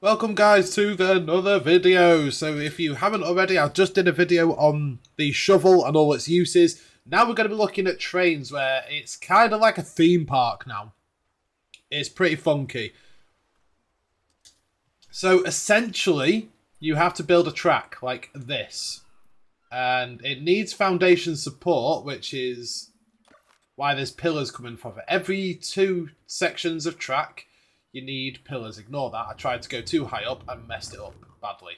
Welcome guys to another video. So if you haven't already, I just did a video on the shovel and all its uses. Now we're going to be looking at trains, where it's kind of like a theme park now. It's pretty funky. So essentially, you have to build a track like this. And it needs foundation support, which is why there's pillars coming from it. Every 2 sections of track, you need pillars. Ignore that. I tried to go too high up and messed it up badly.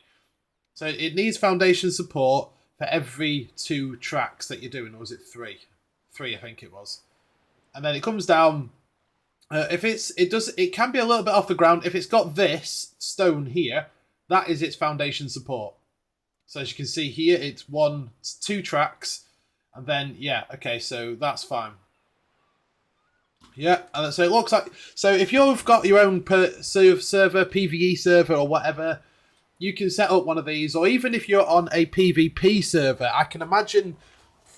So it needs foundation support for every 2 tracks that you're doing. Or was it 3? 3, I think it was. And then it comes down. It can be a little bit off the ground. If it's got this stone here, that is its foundation support. So as you can see here, it's 2 tracks. And then, yeah, okay, so that's fine. Yeah, and so it looks like... So if you've got your own server, PvE server or whatever, you can set up one of these. Or even if you're on a PvP server, I can imagine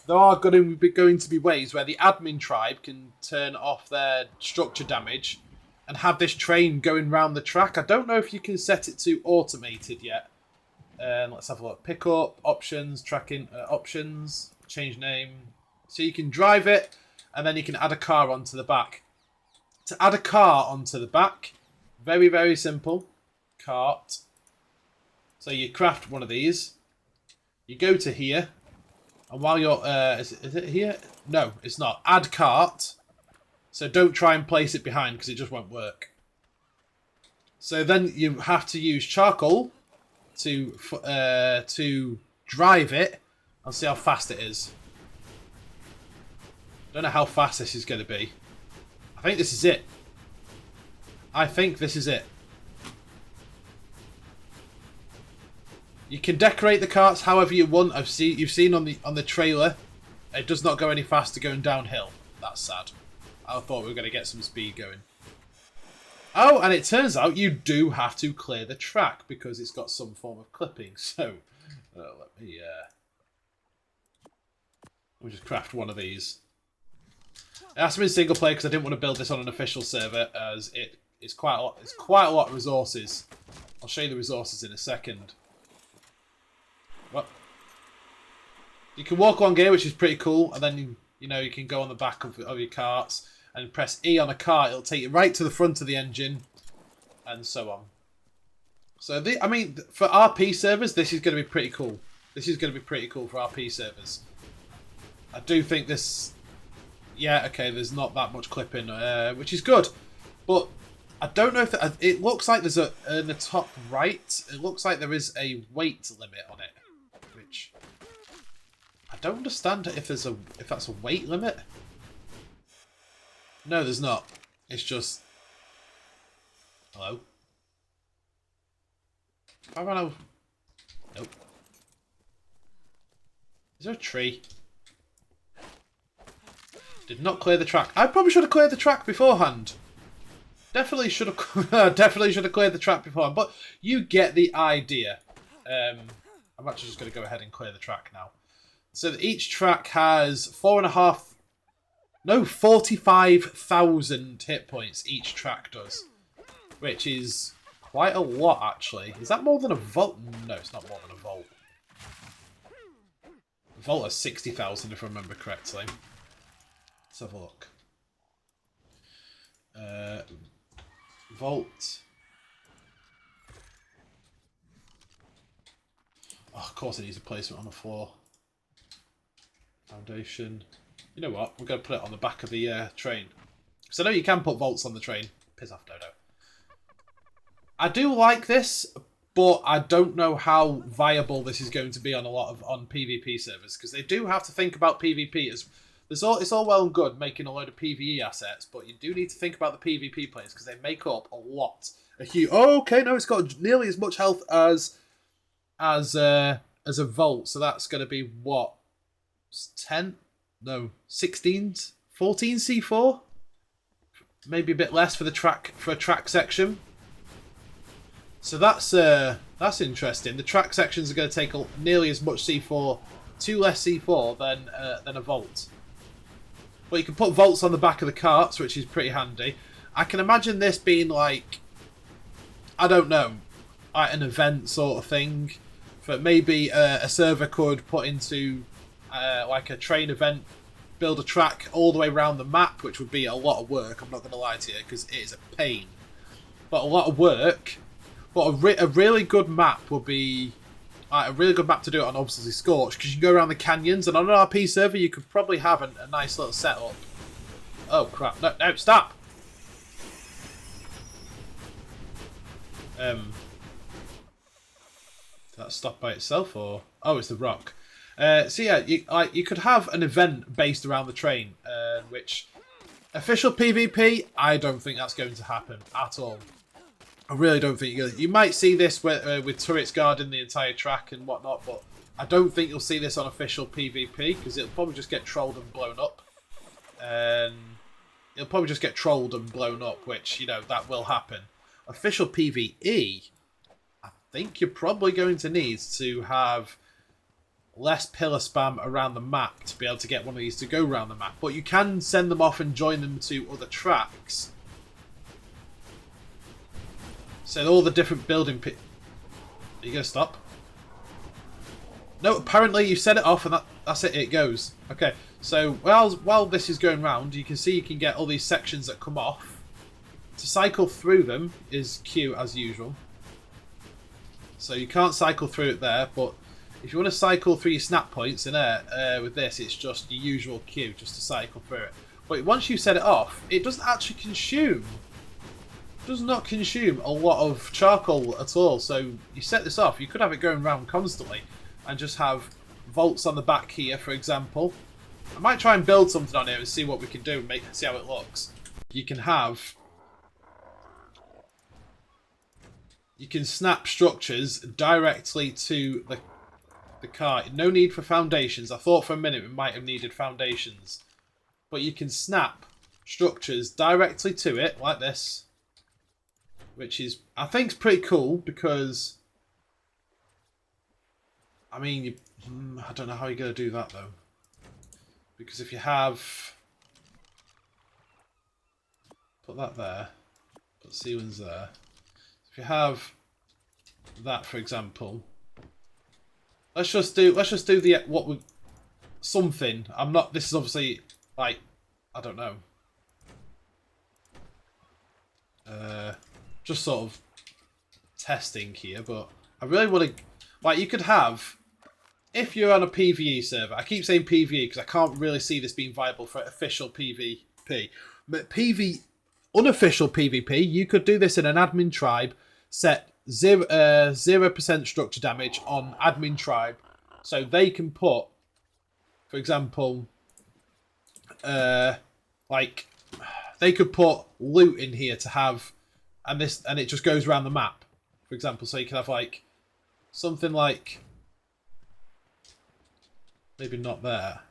there are going to be ways where the admin tribe can turn off their structure damage and have this train going round the track. I don't know if you can set it to automated yet. Let's have a look. Pick up, options, tracking, options, change name. So you can drive it, and then you can add a car onto the back. To add a car onto the back, very, very simple. Cart. So you craft one of these. You go to here. And while you're... is it here? No, it's not. Add cart. So don't try and place it behind, because it just won't work. So then you have to use charcoal to drive it and see how fast it is. Don't know how fast this is going to be. I think this is it. I think this is it. You can decorate the carts however you want. You've seen on the trailer, it does not go any faster going downhill. That's sad. I thought we were going to get some speed going. Oh, and it turns out you do have to clear the track because it's got some form of clipping. So let me just craft one of these. It has to be single player because I didn't want to build this on an official server, as it's quite a lot. It's quite a lot of resources. I'll show you the resources in a second. What? You can walk along here, which is pretty cool, and then you can go on the back of your carts and press E on a cart. It'll take you right to the front of the engine, and so on. So I mean, for RP servers, this is going to be pretty cool. This is going to be pretty cool for RP servers. I do think this. Yeah, okay, there's not that much clipping, which is good. But I don't know if... It looks like there's in the top right, it looks like there is a weight limit on it. Which... I don't understand if that's a weight limit. No, there's not. It's just... Hello? I don't know. Nope. Is there a tree? Did not clear the track. I probably should have cleared the track beforehand. Definitely should have cleared the track beforehand. But you get the idea. I'm actually just going to go ahead and clear the track now. So each track has 45,000 hit points. Each track does, which is quite a lot actually. Is that more than a vault? No, it's not more than a vault. A vault has 60,000 if I remember correctly. Let's have a look. Vault. Oh, of course it needs a placement on the floor. Foundation. You know what? We're going to put it on the back of the train. Because I know you can put vaults on the train. Piss off, Dodo. I do like this, but I don't know how viable this is going to be on on PvP servers. Because they do have to think about PvP as... It's all well and good making a load of PvE assets, but you do need to think about the PvP players because they make up a lot. Oh, okay, no, it's got nearly as much health as a vault, so that's going to be what? 10? No, 16? 14 C4? Maybe a bit less for a track section. So that's interesting. The track sections are going to take nearly as much C4, 2 less C4 than a vault. But you can put vaults on the back of the carts, which is pretty handy. I can imagine this being like, I don't know, like an event sort of thing. But maybe a server could put into like a train event, build a track all the way around the map, which would be a lot of work. I'm not going to lie to you, because it is a pain. But a lot of work. But a really good map would be a really good map to do it on, obviously Scorch, because you can go around the canyons, and on an RP server you could probably have a nice little setup. Oh crap! No, stop! Did that stop by itself, or oh, it's the rock? So yeah, you could have an event based around the train, which official PvP, I don't think that's going to happen at all. I really don't think you might see this with turrets guarding the entire track and whatnot, but I don't think you'll see this on official PvP, because it'll probably just get trolled and blown up. It'll probably just get trolled and blown up, which, you know, that will happen. Official PvE, I think you're probably going to need to have less pillar spam around the map to be able to get one of these to go around the map. But you can send them off and join them to other tracks. So all the different building Are you going to stop? No, apparently you set it off and that's it, it goes. Okay, so while this is going round, you can see you can get all these sections that come off. To cycle through them is Q as usual. So you can't cycle through it there, but if you want to cycle through your snap points in there, with this, it's just your usual Q, just to cycle through it. But once you set it off, it doesn't actually consume. It does not consume a lot of charcoal at all. So you set this off, you could have it going around constantly, and just have vaults on the back here, for example. I might try and build something on here and see what we can do and see how it looks. You can snap structures directly to the car. No need for foundations. I thought for a minute we might have needed foundations. But you can snap structures directly to it, like this. Which is, I think, is pretty cool, because I mean, I don't know how you're going to do that, though. Because if you have... Put that there. Put ceilings there. If you have that, for example... Let's just do the... Something. I'm not... This is obviously, like... I don't know. Just sort of testing here, but I really want to... Like, you could have... If you're on a PvE server, I keep saying PvE because I can't really see this being viable for official PvP. But unofficial PvP, you could do this in an admin tribe, set 0% structure damage on admin tribe, so they can put, for example, like, they could put loot in here to have, and it just goes around the map, for example. So you can have, like, something like... Maybe not there.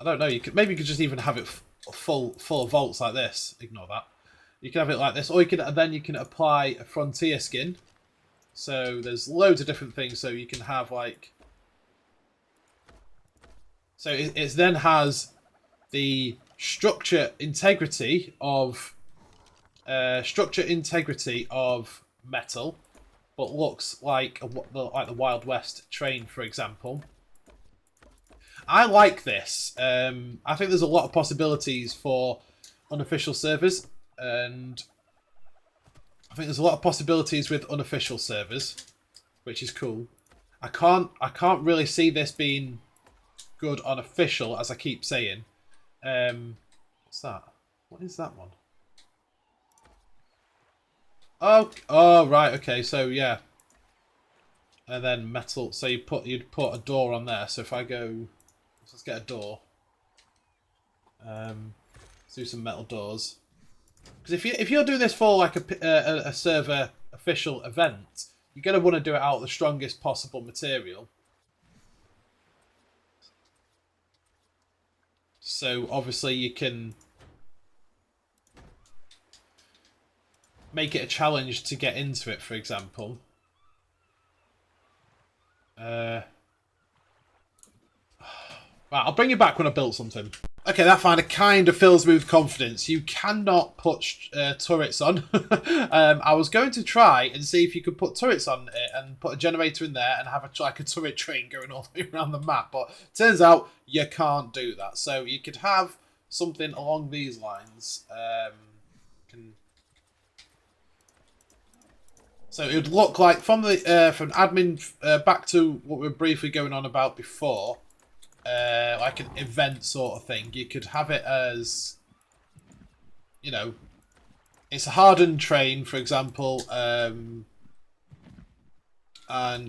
I don't know. Maybe you could just even have it full of vaults like this. Ignore that. You can have it like this, or then you can apply a frontier skin. So there's loads of different things. So you can have, like... So it then has the structure integrity of metal, but looks like the Wild West train, for example. I like this. I think there's a lot of possibilities for unofficial servers, and I think there's a lot of possibilities with unofficial servers, which is cool. I can't really see this being good on official, as I keep saying. What's that? What is that one? Oh, right, okay, so yeah. And then metal, so you'd put a door on there. So if I go, let's get a door. Let's do some metal doors. Because if you're doing this for like a server official event, you're gonna want to do it out of the strongest possible material. So obviously you can make it a challenge to get into it, for example. Right, I'll bring you back when I built something. Okay, that kind of fills me with confidence. You cannot put turrets on. I was going to try and see if you could put turrets on it and put a generator in there and have like a turret train going all the way around the map. But turns out you can't do that. So you could have something along these lines. So it would look like from admin back to what we were briefly going on about before. Like an event sort of thing. You could have it as, you know, it's a hardened train, for example, and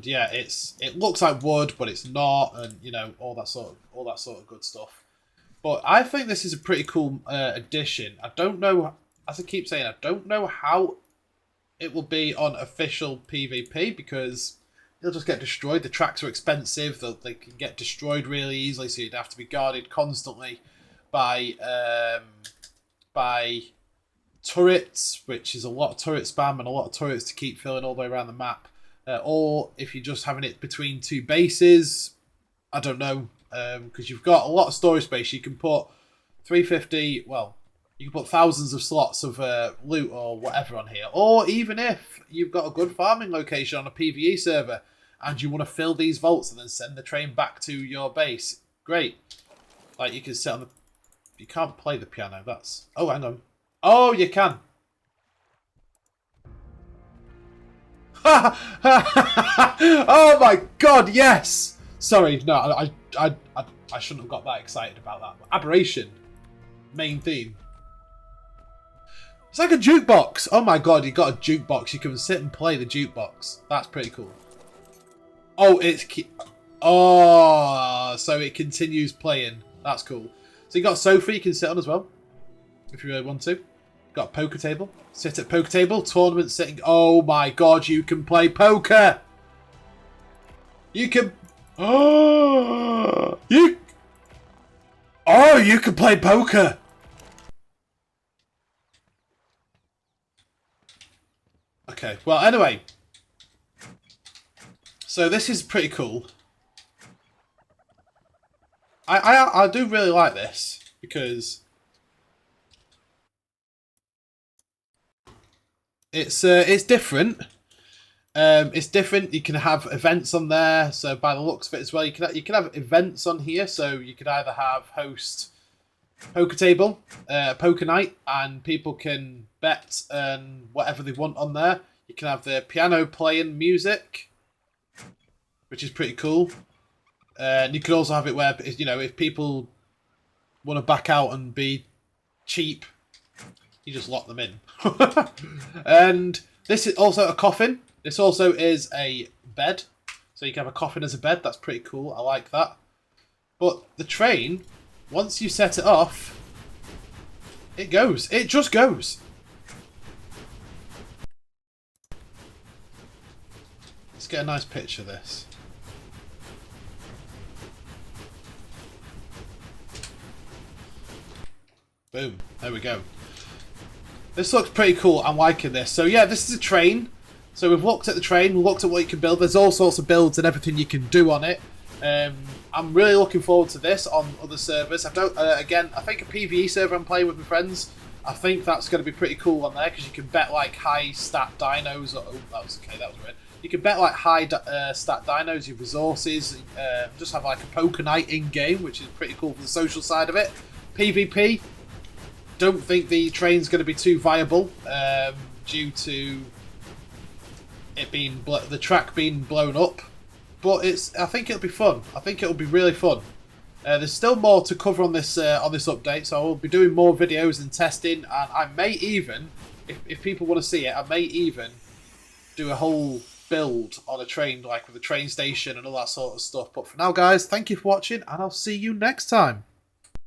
yeah, it looks like wood, but it's not, and you know, all that sort of good stuff. But I think this is a pretty cool addition. I don't know, as I keep saying, I don't know how it will be on official PvP because they'll just get destroyed. The tracks are expensive. They can get destroyed really easily, so you'd have to be guarded constantly by turrets, which is a lot of turret spam and a lot of turrets to keep filling all the way around the map. Or if you're just having it between two bases, I don't know, because you've got a lot of storage space. You can put 350, well, you can put thousands of slots of loot or whatever on here. Or even if you've got a good farming location on a PvE server and you want to fill these vaults and then send the train back to your base, great. Like you can sit on the... You can't play the piano. That's... Oh, hang on. Oh, you can. Oh my god, yes! Sorry, no, I shouldn't have got that excited about that. Aberration. Main theme. It's like a jukebox. Oh my god, you got a jukebox. You can sit and play the jukebox. That's pretty cool. Oh, oh, so it continues playing. That's cool. So you got a sofa you can sit on as well, if you really want to. Got a poker table. Sit at poker table. Tournament sitting. Oh my god, you can play poker. You can. Oh, you. Oh, you can play poker. Okay, well, anyway. So this is pretty cool. I do really like this because it's different. It's different. You can have events on there. So by the looks of it as well, you can have events on here. So you could either host poker table, poker night, and people can bet and whatever they want on there. You can have the piano playing music, which is pretty cool. And you could also have it where, you know, if people want to back out and be cheap, you just lock them in. And this is also a coffin. This also is a bed. So you can have a coffin as a bed. That's pretty cool. I like that. But the train, once you set it off, it goes. It just goes. Let's get a nice picture of this. Boom. There we go. This looks pretty cool. I'm liking this. So yeah, this is a train. So we've looked at the train, we've looked at what you can build. There's all sorts of builds and everything you can do on it. I'm really looking forward to this on other servers. I don't. Again, I think a PvE server I'm playing with my friends. I think that's going to be pretty cool on there because you can bet like high stat dinos. Oh, that was okay. That was weird. You can bet like high stat dinos, your resources. Just have like a poker night in game, which is pretty cool for the social side of it. PvP. Don't think the train's going to be too viable due to it being the track being blown up, but I think it'll be fun. I think it'll be really fun. There's still more to cover on this update, so I will be doing more videos and testing, and I may even, if people want to see it, I may even do a whole build on a train, like with a train station and all that sort of stuff. But for now, guys, thank you for watching, and I'll see you next time.